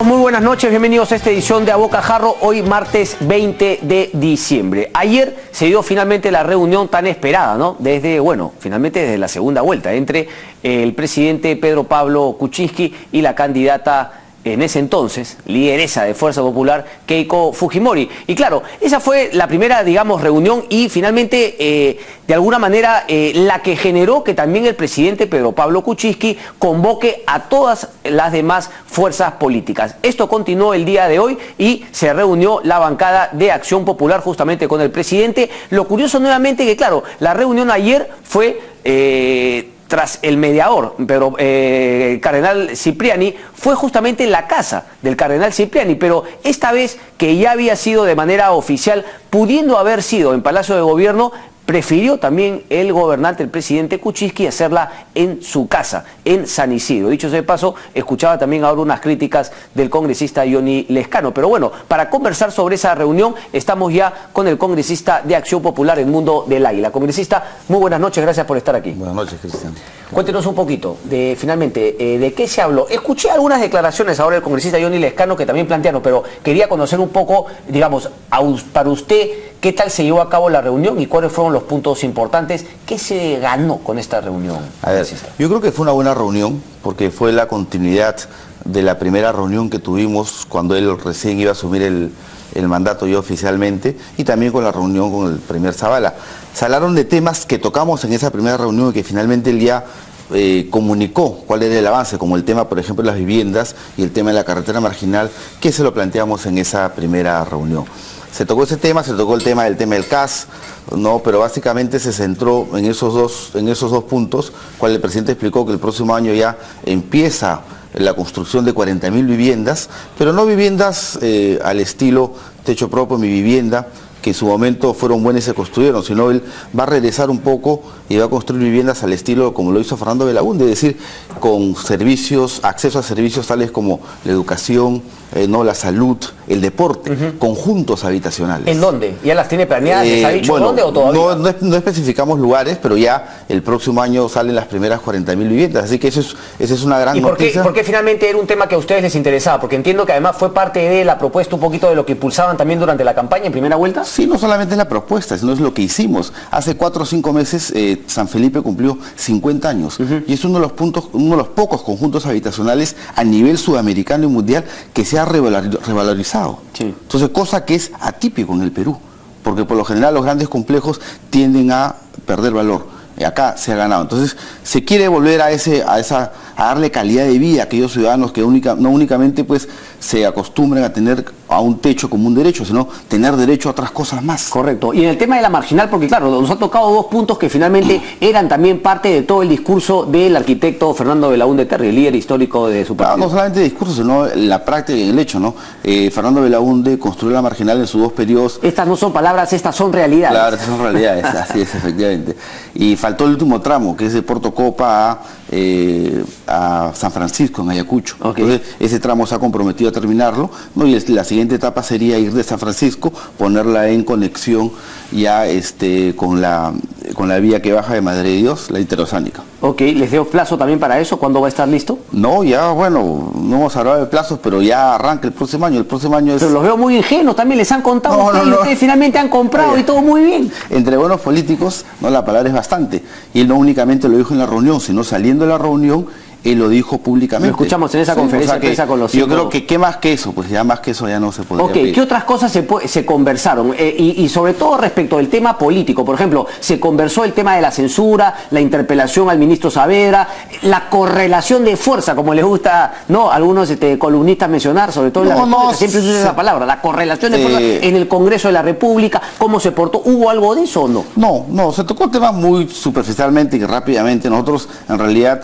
Muy buenas noches, bienvenidos a esta edición de A Boca Jarro, hoy martes 20 de diciembre. Ayer se dio finalmente la reunión tan esperada, ¿no? Finalmente desde la segunda vuelta, entre el presidente Pedro Pablo Kuczynski y la candidata en ese entonces, lideresa de Fuerza Popular, Keiko Fujimori. Y claro, esa fue la primera, digamos, reunión y finalmente, de alguna manera, la que generó que también el presidente Pedro Pablo Kuczynski convoque a todas las demás fuerzas políticas. Esto continuó el día de hoy y se reunió la bancada de Acción Popular justamente con el presidente. Lo curioso nuevamente que, claro, la reunión ayer fue tras el mediador, pero el cardenal Cipriani, fue justamente en la casa del cardenal Cipriani, pero esta vez que ya había sido de manera oficial, pudiendo haber sido en Palacio de Gobierno, prefirió también el gobernante, el presidente Kuczynski, hacerla en su casa, en San Isidro. Dicho sea de paso, escuchaba también ahora unas críticas del congresista Johnny Lescano. Pero bueno, para conversar sobre esa reunión, estamos ya con el congresista de Acción Popular, Edmundo del Águila. Congresista, muy buenas noches, gracias por estar aquí. Buenas noches, Cristian. Cuéntenos un poquito, finalmente, de qué se habló. Escuché algunas declaraciones ahora del congresista Johnny Lescano que también plantearon, pero quería conocer un poco, digamos, para usted, qué tal se llevó a cabo la reunión y cuáles fueron los puntos importantes. ¿Qué se ganó con esta reunión? A ver, yo creo que fue una buena reunión porque fue la continuidad de la primera reunión que tuvimos cuando él recién iba a asumir el mandato ya oficialmente, y también con la reunión con el primer Zavala. Se hablaron de temas que tocamos en esa primera reunión y que finalmente él ya comunicó cuál era el avance, como el tema, por ejemplo, de las viviendas y el tema de la carretera marginal, que se lo planteamos en esa primera reunión. Se tocó ese tema, se tocó el tema del CAS, ¿no? Pero básicamente se centró en esos dos puntos, cual el presidente explicó que el próximo año ya empieza la construcción de 40.000 viviendas, pero no viviendas al estilo techo propio, mi vivienda, que en su momento fueron buenas y se construyeron, sino él va a regresar un poco y va a construir viviendas al estilo como lo hizo Fernando Belaúnde, es decir, con servicios, acceso a servicios tales como la educación, la salud, el deporte, conjuntos habitacionales. ¿En dónde? ¿Ya las tiene planeadas? ¿Les ha dicho dónde o todavía? No especificamos lugares, pero ya el próximo año salen las primeras 40.000 viviendas, así que esa es una gran noticia. ¿Y por qué finalmente era un tema que a ustedes les interesaba? Porque entiendo que además fue parte de la propuesta un poquito de lo que impulsaban también durante la campaña en primera vuelta. Sí, no solamente es la propuesta, sino es lo que hicimos. Hace 4 o 5 meses San Felipe cumplió 50 años y es uno de los pocos conjuntos habitacionales a nivel sudamericano y mundial que se ha revalorizado. Sí. Entonces, cosa que es atípico en el Perú, porque por lo general los grandes complejos tienden a perder valor. Acá se ha ganado. Entonces, se quiere volver a darle calidad de vida a aquellos ciudadanos que no únicamente pues se acostumbran a tener a un techo como un derecho, sino tener derecho a otras cosas más. Correcto. Y en el tema de la marginal, porque claro, nos ha tocado dos puntos que finalmente eran también parte de todo el discurso del arquitecto Fernando Belaúnde Terry, el líder histórico de su partido. No solamente el discurso, sino la práctica y el hecho, ¿no? Fernando Belaúnde construyó la marginal en sus 2 periodos. Estas no son palabras, estas son realidades. Claro, estas son realidades, así es, efectivamente. Y faltó el último tramo, que es de Puerto Copa a San Francisco, en Ayacucho. Okay. Entonces, ese tramo se ha comprometido a terminarlo, ¿no? Y la siguiente etapa sería ir de San Francisco, ponerla en conexión ya con la vía que baja de Madre de Dios, la interoceánica. Ok, ¿les dio plazo también para eso? ¿Cuándo va a estar listo? No, ya, bueno, no hemos hablado de plazos, pero ya arranca el próximo año. El próximo año es... Pero los veo muy ingenuos, también les han contado ustedes finalmente han comprado y todo muy bien. Entre buenos políticos, la palabra es bastante. Y él no únicamente lo dijo en la reunión, sino saliendo de la reunión, él lo dijo públicamente. Lo escuchamos en esa conferencia de prensa con los cinco. Yo creo que qué más que eso, pues ya más que eso ya no se podría pedir. ¿Qué otras cosas se conversaron? Y sobre todo respecto del tema político, por ejemplo, se conversó el tema de la censura, la interpelación al ministro Saavedra, la correlación de fuerza, como les gusta, ¿no?, algunos columnistas mencionar, sobre todo en la República, siempre se usa esa palabra, la correlación de fuerza en el Congreso de la República, ¿cómo se portó? ¿Hubo algo de eso o no? No, se tocó el tema muy superficialmente y rápidamente. Nosotros, en realidad,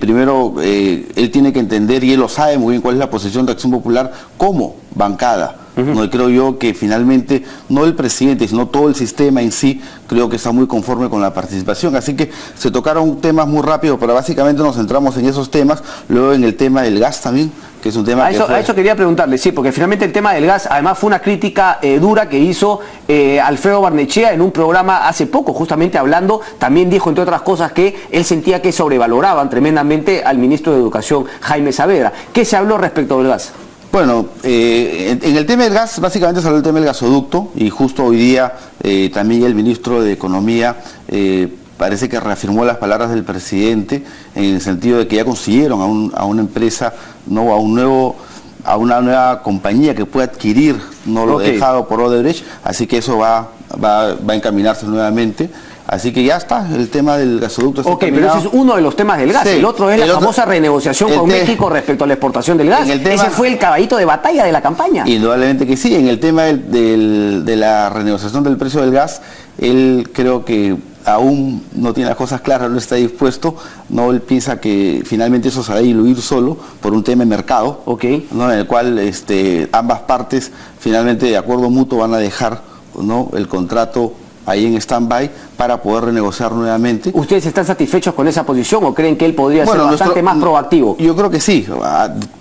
primero, él tiene que entender, y él lo sabe muy bien, cuál es la posición de Acción Popular como bancada. No, creo yo que finalmente, no el presidente, sino todo el sistema en sí, creo que está muy conforme con la participación. Así que se tocaron temas muy rápidos, pero básicamente nos centramos en esos temas. Luego en el tema del gas también, que es un tema a eso quería preguntarle, sí, porque finalmente el tema del gas, además fue una crítica dura que hizo Alfredo Barnechea en un programa hace poco, justamente hablando, también dijo, entre otras cosas, que él sentía que sobrevaloraban tremendamente al ministro de Educación, Jaime Saavedra. ¿Qué se habló respecto del gas? Bueno, en el tema del gas, básicamente salió el tema del gasoducto y justo hoy día también el ministro de Economía parece que reafirmó las palabras del presidente en el sentido de que ya consiguieron a una empresa, no a una nueva compañía que pueda adquirir lo dejado por Odebrecht, así que eso va a encaminarse nuevamente. Así que ya está, el tema del gasoducto está pero ese es uno de los temas del gas. Sí, el otro es la famosa renegociación con México respecto a la exportación del gas. Ese fue el caballito de batalla de la campaña. Indudablemente que sí. En el tema de la renegociación del precio del gas, él creo que aún no tiene las cosas claras, no está dispuesto. No, él piensa que finalmente eso se va a diluir solo por un tema de mercado, ¿no? En el cual ambas partes finalmente de acuerdo mutuo van a dejar, ¿no?, el contrato ahí en stand-by para poder renegociar nuevamente. ¿Ustedes están satisfechos con esa posición o creen que él podría ser bastante más proactivo? Yo creo que sí,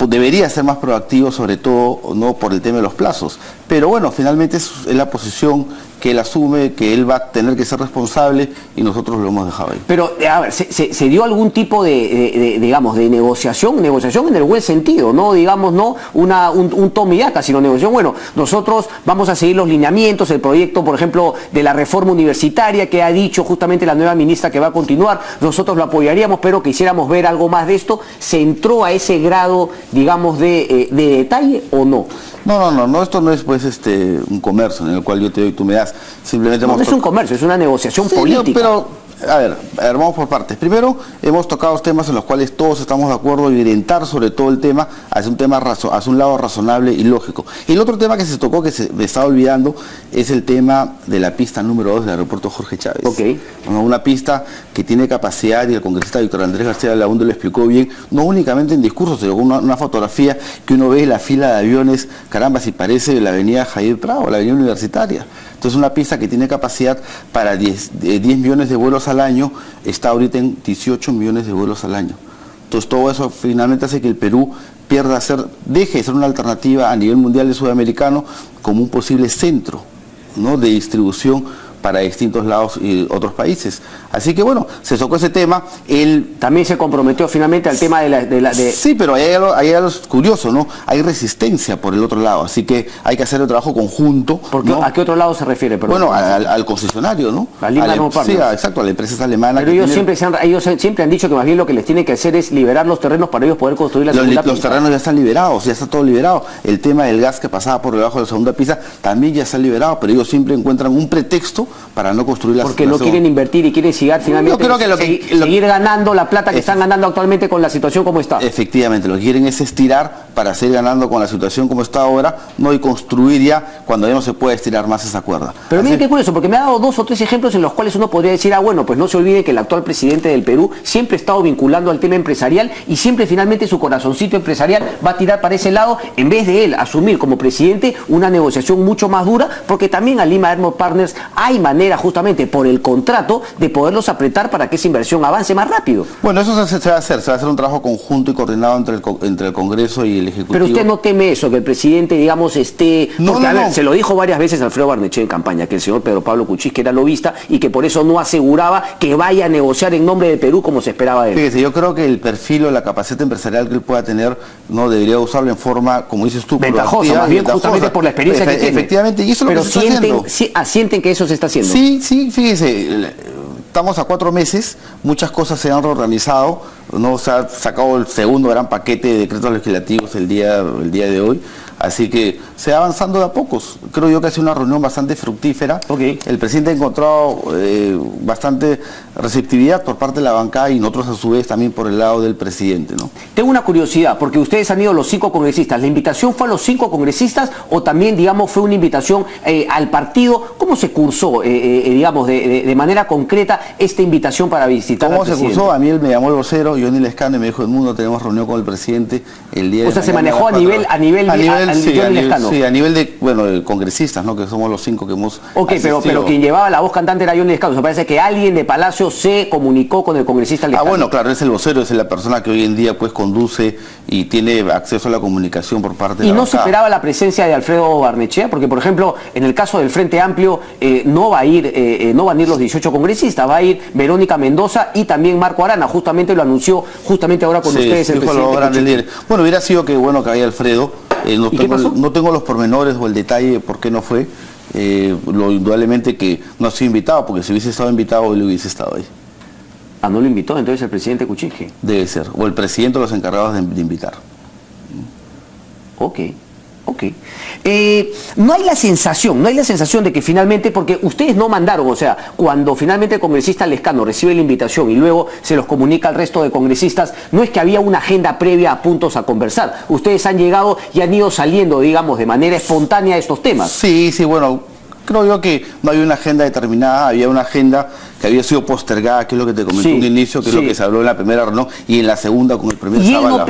debería ser más proactivo, sobre todo no por el tema de los plazos. Pero bueno, finalmente es la posición que él asume, que él va a tener que ser responsable y nosotros lo hemos dejado ahí. Pero, a ver, ¿se dio algún tipo digamos, de negociación en el buen sentido, no, digamos, no un toma y daca, sino negociación? Bueno, nosotros vamos a seguir los lineamientos, el proyecto, por ejemplo, de la reforma universitaria que ha dicho justamente la nueva ministra que va a continuar, nosotros lo apoyaríamos, pero quisiéramos ver algo más de esto. ¿Se entró a ese grado, digamos, de detalle o no? No, esto no es pues un comercio en el cual yo te doy y tú me das. Simplemente no es un comercio, es una negociación política. Pero, a ver, vamos por partes. Primero, hemos tocado temas en los cuales todos estamos de acuerdo y orientar sobre todo el tema hacia un lado razonable y lógico. Y el otro tema que se tocó, que se me estaba olvidando, es el tema de la pista número 2 del aeropuerto Jorge Chávez. Una pista que tiene capacidad, y el congresista Víctor Andrés García Belaúnde lo explicó bien, no únicamente en discursos, sino una fotografía que uno ve en la fila de aviones, caramba, si parece la avenida Jair Prado, la avenida Universitaria. Entonces una pista que tiene capacidad para 10 millones de vuelos al año, está ahorita en 18 millones de vuelos al año. Entonces todo eso finalmente hace que el Perú deje de ser una alternativa a nivel mundial de sudamericano como un posible centro, ¿no?, de distribución para distintos lados y otros países. Así que bueno, se tocó ese tema. Él también se comprometió finalmente al tema de... Sí, pero hay algo curioso, ¿no? Hay resistencia por el otro lado, así que hay que hacer el trabajo conjunto. ¿No? ¿A qué otro lado se refiere? Perdón? Bueno, al concesionario, ¿no? A Lima Aermo Partners. Sí, exacto, a la empresa alemana. Pero ellos siempre han dicho que más bien lo que les tiene que hacer es liberar los terrenos para ellos poder construir la segunda pista. Los terrenos ya están liberados, ya está todo liberado. El tema del gas que pasaba por debajo de la segunda pista también ya está liberado, pero ellos siempre encuentran un pretexto para no construir la porque no quieren invertir y quieren finalmente seguir ganando la plata que están ganando actualmente con la situación como está. Efectivamente, lo que quieren es estirar para seguir ganando con la situación como está ahora, no, y construir ya cuando ya no se puede estirar más esa cuerda. Pero miren qué curioso, porque me ha dado 2 o 3 ejemplos en los cuales uno podría decir, bueno, pues no se olvide que el actual presidente del Perú siempre ha estado vinculando al tema empresarial y siempre finalmente su corazoncito empresarial va a tirar para ese lado, en vez de él asumir como presidente una negociación mucho más dura, porque también a Lima Aermo Partners hay manera justamente por el contrato de poderlos apretar para que esa inversión avance más rápido. Bueno, eso se va a hacer un trabajo conjunto y coordinado entre el Congreso y el Ejecutivo. Pero usted no teme eso, que el presidente, digamos, esté... Porque, a ver, se lo dijo varias veces Alfredo Barnechea en campaña, que el señor Pedro Pablo Kuczynski, que era lobista, y que por eso no aseguraba que vaya a negociar en nombre de Perú como se esperaba de él. Fíjese, yo creo que el perfil o la capacidad empresarial que él pueda tener, no debería usarlo en forma, como dices tú, ventajosa, más bien justamente por la experiencia que tiene. Efectivamente, y eso es lo que se está haciendo. ¿Sienten que eso se está haciendo? Sí, fíjese, estamos a 4 meses, muchas cosas se han reorganizado, no se ha sacado el segundo gran paquete de decretos legislativos el día de hoy, así que se va avanzando de a pocos. Creo yo que ha sido una reunión bastante fructífera. El presidente ha encontrado bastante receptividad por parte de la bancada y nosotros a su vez también por el lado del presidente, ¿no? Tengo una curiosidad, porque ustedes han ido los 5 congresistas. ¿La invitación fue a los 5 congresistas o también, digamos, fue una invitación al partido? ¿Cómo se cursó, digamos, de manera concreta esta invitación para visitar al presidente? ¿Cómo se cursó? A mí él me llamó el vocero, Johnny Lescano, y me dijo, Edmundo, tenemos reunión con el presidente el día de mañana. O sea, se manejó a nivel de congresistas, ¿no? Que somos los 5 que hemos asistido. pero quien llevaba la voz cantante era Johnny Lescano. O sea, parece que alguien de Palacio se comunicó con el congresista Lescano. Bueno, claro, es el vocero, es la persona que hoy en día pues conduce y tiene acceso a la comunicación por parte de la ¿Y no se esperaba la presencia de Alfredo Barnechea? Porque, por ejemplo, en el caso del Frente Amplio no van a ir los 18 congresistas, va a ir Verónica Mendoza y también Marco Arana. Justamente lo anunció ahora con ustedes el presidente. Bueno, hubiera sido que haya Alfredo. No tengo los pormenores o el detalle de por qué no fue. Lo indudablemente que no ha sido invitado, porque si hubiese estado invitado, él hubiese estado ahí. Ah, ¿no lo invitó entonces el presidente Kuczynski? Debe ser, o el presidente o los encargados de invitar. Ok. No hay la sensación de que finalmente, porque ustedes no mandaron, o sea, cuando finalmente el congresista Lescano recibe la invitación y luego se los comunica al resto de congresistas, no es que había una agenda previa a puntos a conversar. Ustedes han llegado y han ido saliendo, digamos, de manera espontánea de estos temas. Sí, bueno, creo yo que no había una agenda determinada, había una agenda que había sido postergada, que es lo que te comenté en un inicio, que es lo que se habló en la primera reunión y en la segunda con el primer Zavala.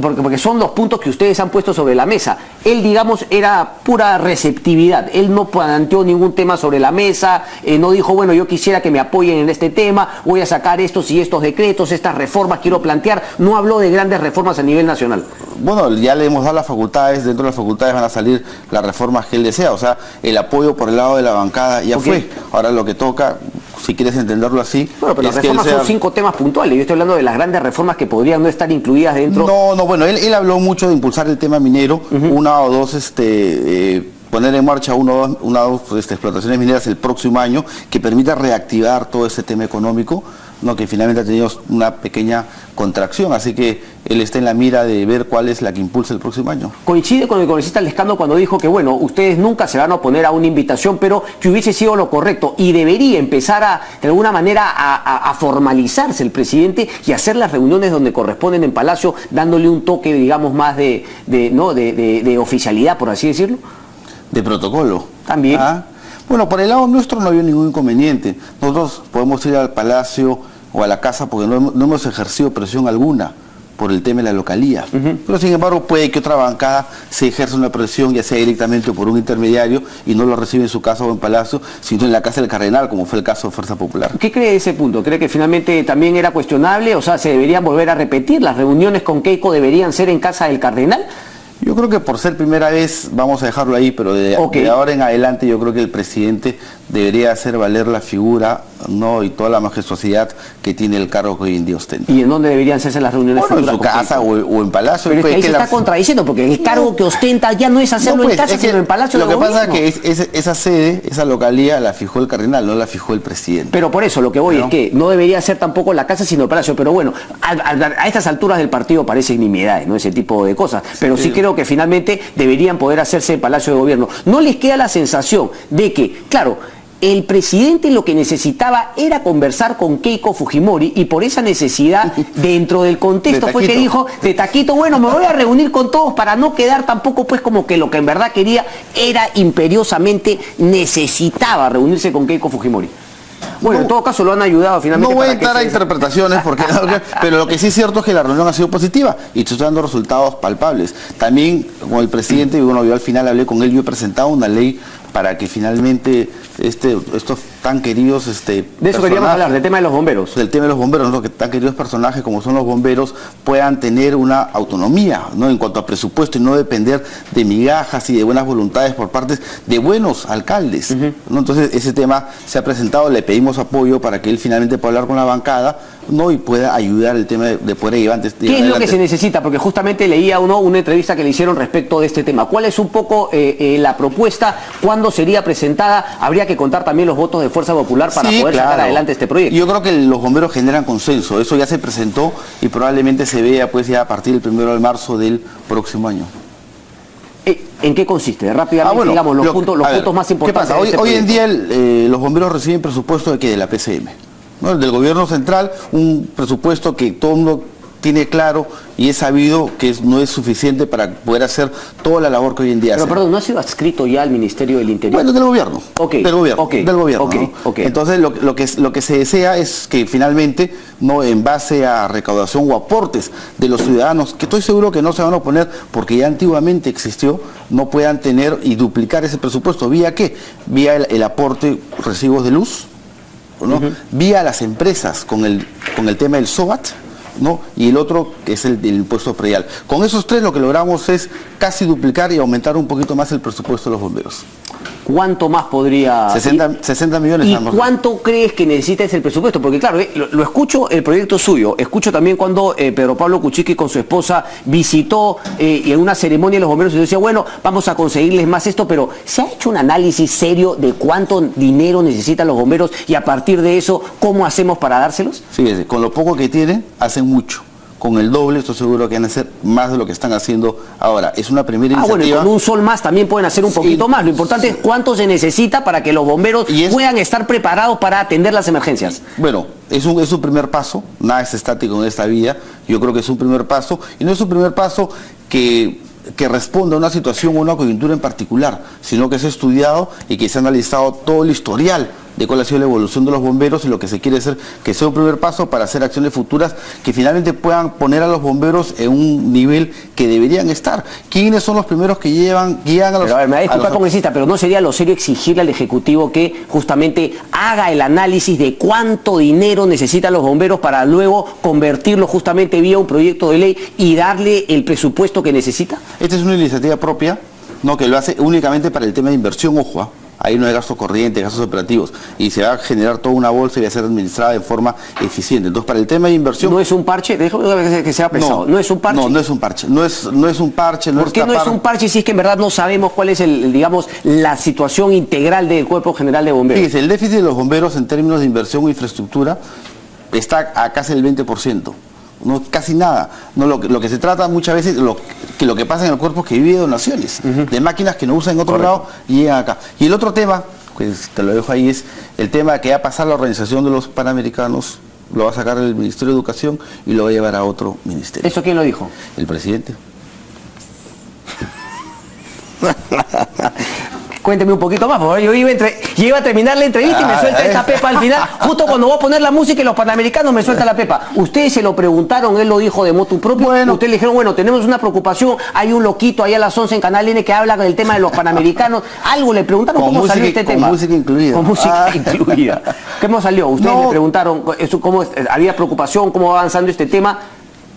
Porque son los puntos que ustedes han puesto sobre la mesa. Él, digamos, era pura receptividad. Él no planteó ningún tema sobre la mesa, no dijo, bueno, yo quisiera que me apoyen en este tema, voy a sacar estos y estos decretos, estas reformas quiero plantear. No habló de grandes reformas a nivel nacional. Bueno, ya le hemos dado las facultades, dentro de las facultades van a salir las reformas que él desea, o sea, el apoyo por el lado de la bancada ya fue. Ahora lo que toca, si quieres entenderlo así... Bueno, pero las reformas son 5 temas puntuales. Yo estoy hablando de las grandes reformas que podrían no estar incluidas dentro... Bueno, él habló mucho de impulsar el tema minero, una o dos, poner en marcha una o dos explotaciones mineras el próximo año, que permita reactivar todo ese tema económico, ¿no? Que finalmente ha tenido una pequeña contracción, así que él está en la mira de ver cuál es la que impulsa el próximo año. Coincide con el congresista Lescano cuando dijo que, bueno, ustedes nunca se van a oponer a una invitación, pero que hubiese sido lo correcto y debería empezar de alguna manera a formalizarse el presidente y hacer las reuniones donde corresponden en Palacio, dándole un toque, digamos, más de oficialidad, por así decirlo. De protocolo. También. Bueno, por el lado nuestro no había ningún inconveniente. Nosotros podemos ir al Palacio o a la casa porque no hemos ejercido presión alguna por el tema de la localía. Pero sin embargo puede que otra bancada se ejerza una presión, ya sea directamente o por un intermediario, y no lo recibe en su casa o en Palacio, sino en la casa del Cardenal, como fue el caso de Fuerza Popular. ¿Qué cree de ese punto? ¿Cree que finalmente también era cuestionable? O sea, ¿se deberían volver a repetir? ¿Las reuniones con Keiko deberían ser en casa del Cardenal? Yo creo que por ser primera vez vamos a dejarlo ahí, pero de ahora en adelante yo creo que el presidente debería hacer valer la figura, ¿no? Y toda la majestuosidad que tiene el cargo que hoy en día ostenta. ¿Y en dónde deberían hacerse las reuniones futuras? En su casa o en Palacio. Pero es que ahí se está contradiciendo, porque el cargo que ostenta ya no es hacerlo en casa, sino en Palacio. Lo que pasa es que esa sede, esa localía la fijó el Cardenal, no la fijó el presidente. Pero por eso lo que voy es que no debería ser tampoco la casa, sino el Palacio. Pero bueno, a estas alturas del partido parecen nimiedades, ¿no? Ese tipo de cosas. Pero sí creo que finalmente deberían poder hacerse en Palacio de Gobierno. ¿No les queda la sensación de que, claro, el presidente lo que necesitaba era conversar con Keiko Fujimori y por esa necesidad, dentro del contexto, fue que dijo de taquito, bueno, me voy a reunir con todos para no quedar tampoco pues como que lo que en verdad quería era imperiosamente, necesitaba reunirse con Keiko Fujimori? Bueno, en todo caso lo han ayudado finalmente. No voy a entrar a interpretaciones, pero lo que sí es cierto es que la reunión ha sido positiva y estoy dando resultados palpables. También con el presidente, bueno, yo al final hablé con él, yo he presentado una ley para que finalmente estos tan queridos de eso queríamos hablar, del tema de los bomberos. Del tema de los bomberos, ¿no? Que tan queridos personajes como son los bomberos puedan tener una autonomía, ¿no? En cuanto a presupuesto y no depender de migajas y de buenas voluntades por parte de buenos alcaldes, ¿no? Entonces ese tema se ha presentado, le pedimos apoyo para que él finalmente pueda hablar con la bancada, ¿no? Y pueda ayudar el tema de poder llevar adelante. ¿Qué es lo que se necesita? Porque justamente leía una entrevista que le hicieron respecto de este tema. ¿Cuál es un poco la propuesta? ¿Cuándo sería presentada? Habría que contar también los votos de Fuerza Popular para poder sacar adelante este proyecto. Yo creo que los bomberos generan consenso. Eso ya se presentó y probablemente se vea pues ya a partir del 1 de marzo del próximo año. ¿En qué consiste? Rápidamente, digamos, los puntos más importantes. ¿Qué pasa? Hoy en día los bomberos reciben presupuesto de la PCM, ¿no? Del gobierno central, un presupuesto que todo el mundo tiene claro y es sabido que no es suficiente para poder hacer toda la labor que hoy en día hace. Pero perdón, ¿no ha sido adscrito ya al Ministerio del Interior? Bueno, del gobierno. Del gobierno. ¿No? Entonces lo que se desea es que finalmente, no en base a recaudación o aportes de los ciudadanos, que estoy seguro que no se van a oponer porque ya antiguamente existió, no puedan tener y duplicar ese presupuesto. ¿Vía qué? Vía el aporte, recibos de luz, ¿no? Vía las empresas con el tema del SOAT, ¿no? Y el otro que es el impuesto predial. Con esos tres lo que logramos es casi duplicar y aumentar un poquito más el presupuesto de los bomberos. ¿cuánto más podría...? 60 millones. ¿Y ambos. cuánto crees que necesita ese presupuesto? Porque claro, lo escucho el proyecto suyo, escucho también cuando Pedro Pablo Kuczynski con su esposa visitó y en una ceremonia de los bomberos y decía, bueno, vamos a conseguirles más esto, pero ¿se ha hecho un análisis serio de cuánto dinero necesitan los bomberos y a partir de eso, cómo hacemos para dárselos? Fíjese, con lo poco que tienen, hacen mucho. Con el doble, estoy seguro que van a hacer más de lo que están haciendo ahora. Es una primera iniciativa. Bueno, y con un sol más también pueden hacer un poquito más. Lo importante es cuánto se necesita para que los bomberos puedan estar preparados para atender las emergencias. Bueno, es un primer paso. Nada es estático en esta vida. Yo creo que es un primer paso. Y no es un primer paso que responda a una situación o una coyuntura en particular, sino que se ha estudiado y que se ha analizado todo el historial de cuál ha sido la evolución de los bomberos y lo que se quiere hacer, que sea un primer paso para hacer acciones futuras que finalmente puedan poner a los bomberos en un nivel que deberían estar. ¿Quiénes son los primeros que guían a los... Pero a ver, me da disculpa congresista, pero ¿no sería lo serio exigirle al Ejecutivo que justamente haga el análisis de cuánto dinero necesitan los bomberos para luego convertirlo justamente vía un proyecto de ley y darle el presupuesto que necesita? Esta es una iniciativa propia, no que lo hace únicamente para el tema de inversión, ojo, ahí no hay gastos corrientes, gastos operativos, y se va a generar toda una bolsa y va a ser administrada de forma eficiente. Entonces, para el tema de inversión... ¿No es un parche? Déjame que sea pesado. ¿No es un parche? No, no es un parche. No es un parche. ¿Por qué no es un parche si es que en verdad no sabemos cuál es la situación integral del Cuerpo General de Bomberos? Fíjese, el déficit de los bomberos en términos de inversión o infraestructura está a casi el 20%. No, casi nada. No, lo que se trata muchas veces, lo que pasa en el cuerpo es que vive de donaciones, de máquinas que no usan en otro lado y llegan acá. Y el otro tema, pues te lo dejo ahí, es el tema que va a pasar la organización de los Panamericanos, lo va a sacar el Ministerio de Educación y lo va a llevar a otro ministerio. ¿Eso quién lo dijo? El presidente. Cuénteme un poquito más, por favor. Yo iba a terminar la entrevista y me suelta esta pepa al final, justo cuando voy a poner la música y los Panamericanos me suelta la pepa. Ustedes se lo preguntaron, él lo dijo de motu propio. Bueno, ustedes le dijeron, bueno, tenemos una preocupación, hay un loquito ahí a las 11 en Canal N que habla del tema de los Panamericanos. Algo le preguntaron, ¿cómo salió este tema? Con música incluida. Con música incluida. ¿Cómo salió? Ustedes le preguntaron, ¿cómo había preocupación? ¿Cómo va avanzando este tema?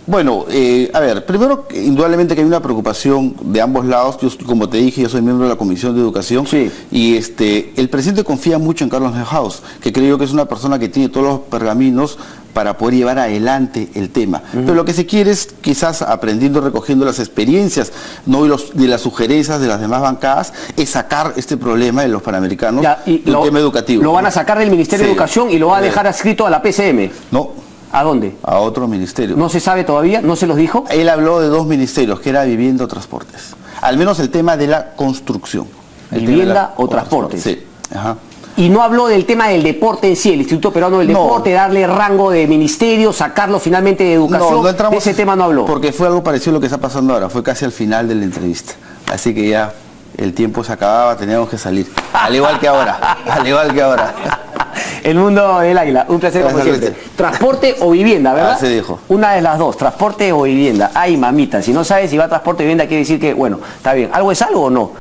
Bueno, a ver, primero, indudablemente que hay una preocupación de ambos lados. Yo, como te dije, yo soy miembro de la Comisión de Educación. Sí. Y el presidente confía mucho en Carlos Neuhaus, que creo que es una persona que tiene todos los pergaminos para poder llevar adelante el tema. Pero lo que se quiere es, quizás aprendiendo, recogiendo las experiencias, no de las sugerencias de las demás bancadas, es sacar este problema de los Panamericanos del tema educativo. Lo van a sacar del Ministerio de Educación y lo va a dejar adscrito a la PCM. No. ¿A dónde? A otro ministerio. ¿No se sabe todavía? ¿No se los dijo? Él habló de dos ministerios, que era vivienda o transportes. Al menos el tema de la construcción. ¿Vivienda o transportes? Sí. Ajá. Y no habló del tema del deporte en sí, el Instituto Peruano del Deporte, darle rango de ministerio, sacarlo finalmente de educación. No entramos, de ese tema no habló. Porque fue algo parecido a lo que está pasando ahora, fue casi al final de la entrevista. Así que ya el tiempo se acababa, teníamos que salir. Al igual que ahora, al igual que ahora. El mundo del águila, un placer como siempre. Transporte o vivienda, ¿verdad? Se dijo. Una de las dos, transporte o vivienda. Ay, mamita, si no sabes si va a transporte o vivienda, quiere decir que, bueno, está bien. ¿Algo es algo o no?